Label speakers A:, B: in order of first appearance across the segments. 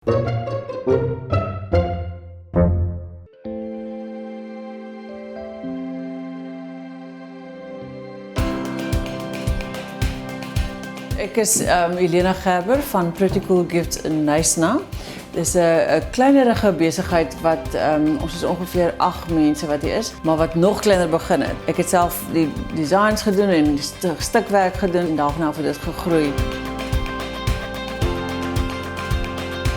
A: Ek is Elena Gerber van Pretty Cool Gifts in Knysna. Dis 'n kleinerige besigheid wat ons is ongeveer 8 mense wat hier is, maar wat nog kleiner begin het. Ek het self die designs gedoen en die stukwerk gedoen en daarna het dit gegroei.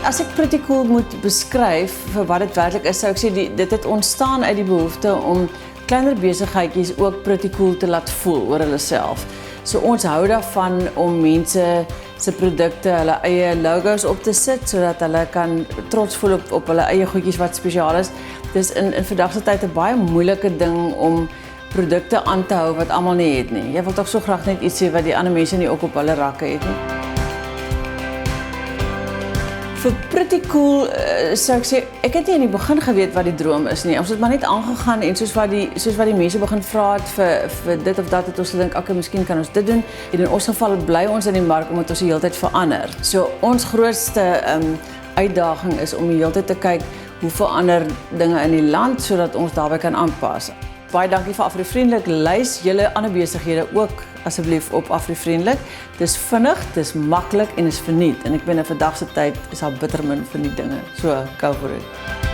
A: As ek Pretty Cool moet beskryf vir wat dit werklik is, sou ek sê dit het ontstaan uit die behoefte om kleiner besigheidjies ook pretty cool te laat voel oor hulle self. So ons hou daarvan om mense se produkte hulle eie logos op te sit sodat hulle kan trots voel op hulle eie goedjies wat spesiaal is. Dis in vandag se tyd 'n baie moeilike ding om produkte aan te hou wat almal nie het nie. Jy wil tog so graag net iets hê wat die ander mense nie ook op hulle rakke het nie. Vir Pretty Cool sou ek sê, ek het nie in die begin geweet wat die droom is nie. Ons het maar net aangegaan en soos wat die mense begin vra het vir dit of dat, het ons gedink, okay, miskien kan ons dit doen. En in ons geval bly ons in die mark omdat ons die hele tyd verander. So ons grootste uitdaging is om die hele tyd te kyk hoe verander dinge in die land sodat ons daarbey kan aanpas. Baie dankie vir Afrivriendelik. Lys julle ander besighede ook asseblief op Afrivriendelik. Dis vinnig, dis maklik en is verniet. En ek ben in vandag se tyd is daar bitter min van die dinge. So, go for it.